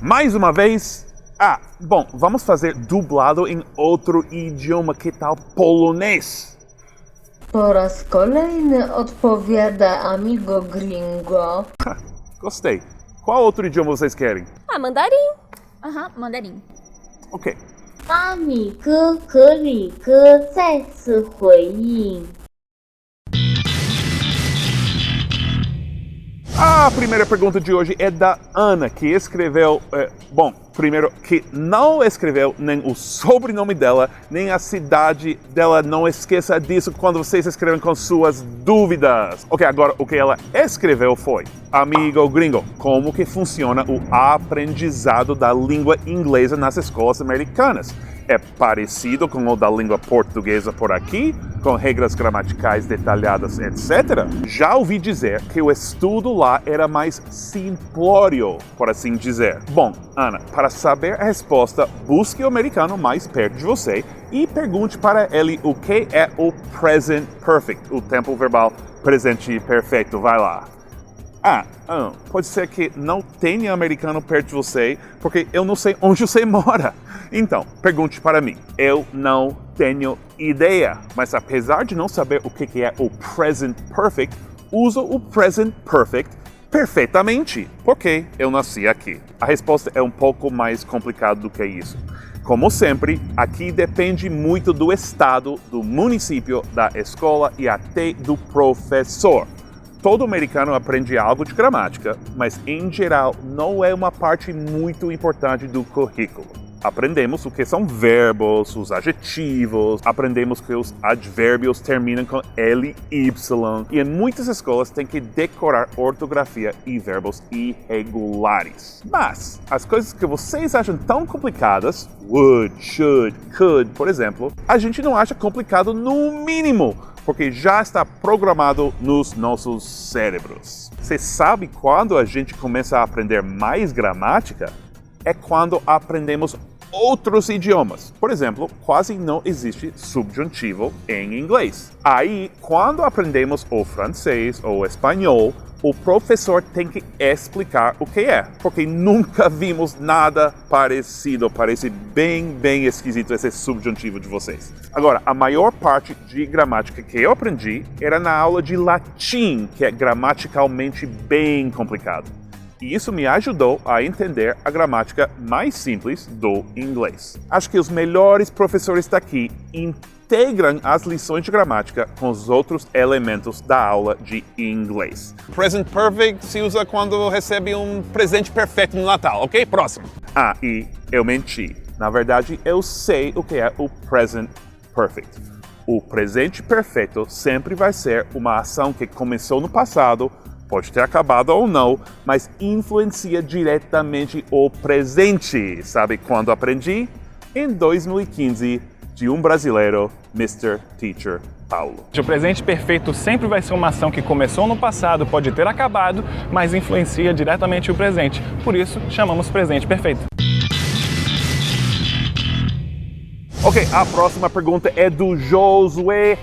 Mais uma vez. Bom, vamos fazer dublado em outro idioma, que tal polonês? Po raz kolejny odpowiada amigo gringo. Gostei. Qual outro idioma vocês querem? Mandarim. Mandarim. Ok. 阿米哥和里哥再次回应。 A primeira pergunta de hoje é da Ana, que escreveu... primeiro, que não escreveu nem o sobrenome dela, nem a cidade dela. Não esqueça disso quando vocês escrevem com suas dúvidas. Ok, agora o que ela escreveu foi: Amigo gringo, como que funciona o aprendizado da língua inglesa nas escolas americanas? É parecido com o da língua portuguesa por aqui, com regras gramaticais detalhadas, etc? Já ouvi dizer que o estudo lá era mais simplório, por assim dizer. Bom, Ana, para saber a resposta, busque o americano mais perto de você e pergunte para ele o que é o present perfect, o tempo verbal presente perfeito. Vai lá. Pode ser que não tenha americano perto de você, porque eu não sei onde você mora. Então, pergunte para mim. Eu não tenho ideia, mas apesar de não saber o que é o present perfect, uso o present perfect perfeitamente, porque eu nasci aqui. A resposta é um pouco mais complicada do que isso. Como sempre, aqui depende muito do estado, do município, da escola e até do professor. Todo americano aprende algo de gramática, mas em geral não é uma parte muito importante do currículo. Aprendemos o que são verbos, os adjetivos, aprendemos que os advérbios terminam com LY, e em muitas escolas tem que decorar ortografia e verbos irregulares. Mas as coisas que vocês acham tão complicadas, would, should, could, por exemplo, a gente não acha complicado no mínimo, porque já está programado nos nossos cérebros. Você sabe quando a gente começa a aprender mais gramática? É quando aprendemos outros idiomas. Por exemplo, quase não existe subjuntivo em inglês. Aí, quando aprendemos o francês ou o espanhol, o professor tem que explicar o que é, porque nunca vimos nada parecido. Parece bem esquisito esse subjuntivo de vocês. Agora, a maior parte de gramática que eu aprendi era na aula de latim, que é gramaticalmente bem complicado. E isso me ajudou a entender a gramática mais simples do inglês. Acho que os melhores professores daqui integram as lições de gramática com os outros elementos da aula de inglês. Present perfect se usa quando recebe um presente perfeito no Natal, ok? Próximo. E eu menti. Na verdade, eu sei o que é o present perfect. O presente perfeito sempre vai ser uma ação que começou no passado, pode ter acabado ou não, mas influencia diretamente o presente. Sabe quando aprendi? Em 2015, de um brasileiro, Mr. Teacher Paulo. O presente perfeito sempre vai ser uma ação que começou no passado, pode ter acabado, mas influencia diretamente o presente. Por isso, chamamos presente perfeito. Ok, a próxima pergunta é do Josué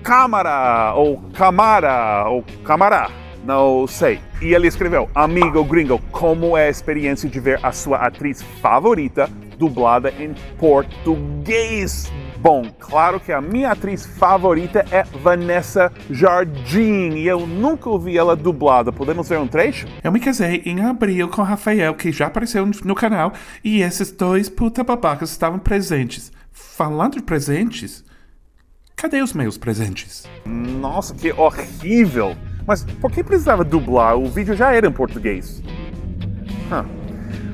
Câmara, ou Camará. Não sei. E ele escreveu: Amigo gringo, como é a experiência de ver a sua atriz favorita dublada em português? Bom, claro que a minha atriz favorita é Vanessa Jardim e eu nunca ouvi ela dublada. Podemos ver um trecho? Eu me casei em abril com Rafael, que já apareceu no canal, e esses dois puta babacas estavam presentes. Falando de presentes, cadê os meus presentes? Nossa, que horrível! Mas por que precisava dublar? O vídeo já era em português.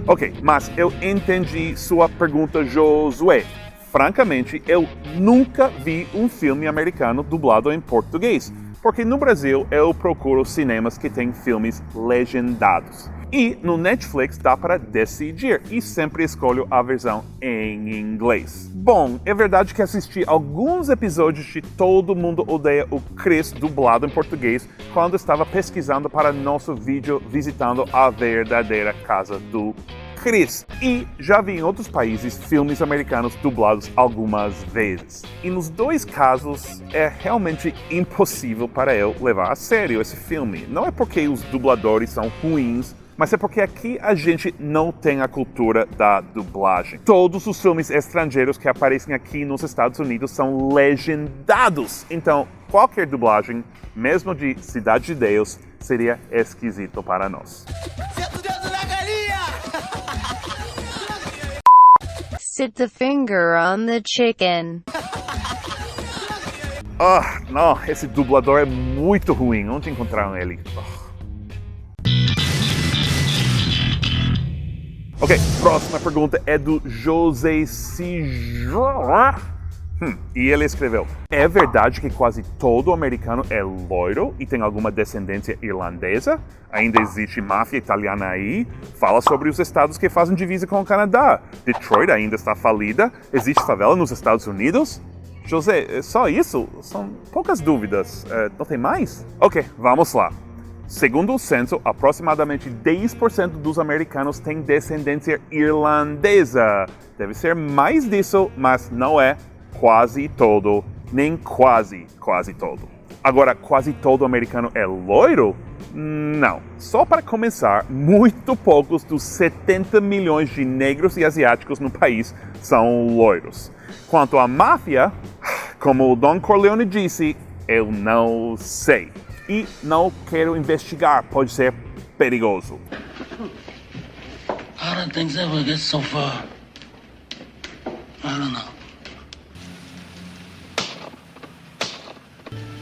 Ok, mas eu entendi sua pergunta, Josué. Francamente, eu nunca vi um filme americano dublado em português, porque no Brasil eu procuro cinemas que têm filmes legendados. E no Netflix dá para decidir, e sempre escolho a versão em inglês. Bom, é verdade que assisti alguns episódios de Todo Mundo Odeia o Chris dublado em português quando estava pesquisando para nosso vídeo visitando a verdadeira casa do Chris. E já vi em outros países filmes americanos dublados algumas vezes. E nos dois casos é realmente impossível para eu levar a sério esse filme. Não é porque os dubladores são ruins, mas é porque aqui a gente não tem a cultura da dublagem. Todos os filmes estrangeiros que aparecem aqui nos Estados Unidos são legendados. Então, qualquer dublagem, mesmo de Cidade de Deus, seria esquisito para nós. Sit the finger on the chicken. Não, esse dublador é muito ruim. Onde encontraram ele? Ok, próxima pergunta é do José Sijor. E ele escreveu: é verdade que quase todo americano é loiro e tem alguma descendência irlandesa? Ainda existe máfia italiana aí? Fala sobre os estados que fazem divisa com o Canadá. Detroit ainda está falida? Existe favela nos Estados Unidos? José, é só isso? São poucas dúvidas. Não tem mais? Ok, vamos lá. Segundo o censo, aproximadamente 10% dos americanos têm descendência irlandesa. Deve ser mais disso, mas não é quase todo, nem quase todo. Agora, quase todo americano é loiro? Não. Só para começar, muito poucos dos 70 milhões de negros e asiáticos no país são loiros. Quanto à máfia, como o Don Corleone disse, eu não sei. E não quero investigar, pode ser perigoso. How did things ever get so far? I don't know.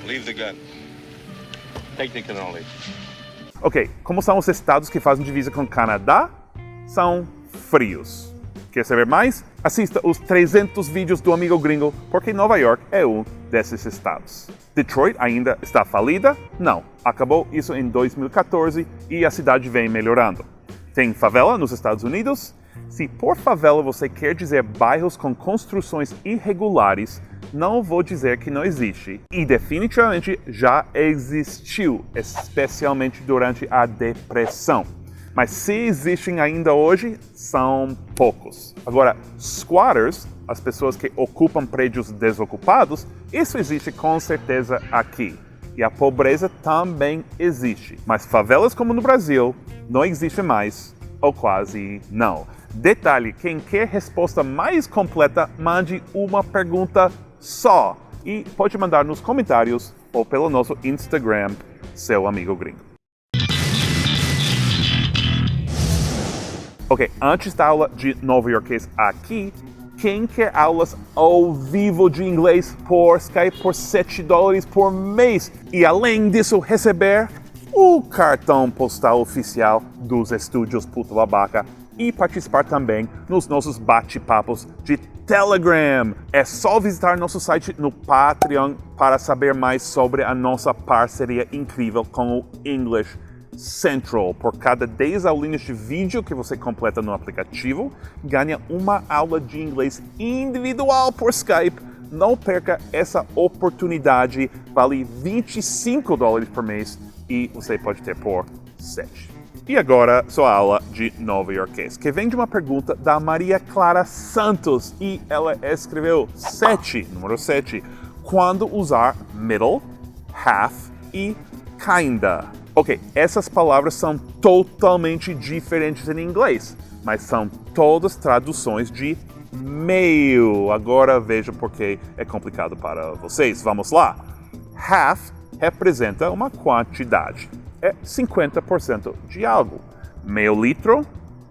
Leave the gun. Take the cannoli. Ok, como são os estados que fazem divisa com o Canadá? São frios. Quer saber mais? Assista os 300 vídeos do Amigo Gringo, porque Nova York é um desses estados. Detroit ainda está falida? Não. Acabou isso em 2014 e a cidade vem melhorando. Tem favela nos Estados Unidos? Se por favela você quer dizer bairros com construções irregulares, não vou dizer que não existe. E definitivamente já existiu, especialmente durante a Depressão. Mas se existem ainda hoje, são poucos. Agora, squatters, as pessoas que ocupam prédios desocupados, isso existe com certeza aqui. E a pobreza também existe. Mas favelas como no Brasil, não existe mais, ou quase não. Detalhe, quem quer resposta mais completa, mande uma pergunta só. E pode mandar nos comentários ou pelo nosso Instagram, Seu Amigo Gringo. Ok, antes da aula de novo-iorquês aqui, quem quer aulas ao vivo de inglês por Skype por $7 por mês? E além disso, receber o cartão postal oficial dos estúdios Puta Babaca e participar também nos nossos bate-papos de Telegram. É só visitar nosso site no Patreon para saber mais sobre a nossa parceria incrível com o English Central. Por cada 10 aulinhas de vídeo que você completa no aplicativo, ganha uma aula de inglês individual por Skype. Não perca essa oportunidade, vale $25 por mês e você pode ter por 7. E agora, sua aula de novo-iorquês, que vem de uma pergunta da Maria Clara Santos e ela escreveu número 7, quando usar middle, half e kinda. Ok, essas palavras são totalmente diferentes em inglês, mas são todas traduções de meio. Agora veja por que é complicado para vocês. Vamos lá. Half representa uma quantidade. É 50% de algo. Meio litro,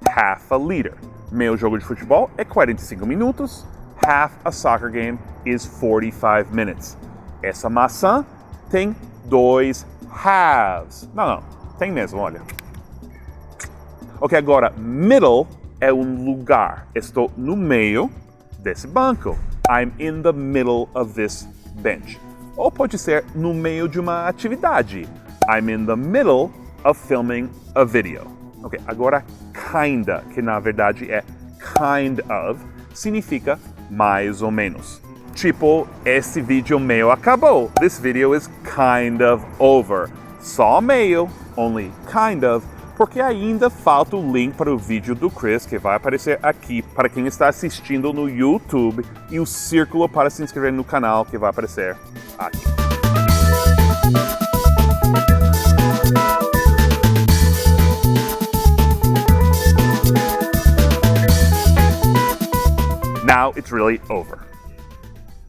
half a liter. Meio jogo de futebol é 45 minutos. Half a soccer game is 45 minutes. Essa maçã tem 2 halves. Não, tem mesmo, olha. Ok, agora, middle é um lugar. Estou no meio desse banco. I'm in the middle of this bench. Ou pode ser no meio de uma atividade. I'm in the middle of filming a video. Ok, agora kinda, que na verdade é kind of, significa mais ou menos. Tipo, esse vídeo meio acabou. This video is kind of over. Só meio, only kind of, porque ainda falta o link para o vídeo do Chris, que vai aparecer aqui para quem está assistindo no YouTube, e o círculo para se inscrever no canal, que vai aparecer aqui. Now it's really over.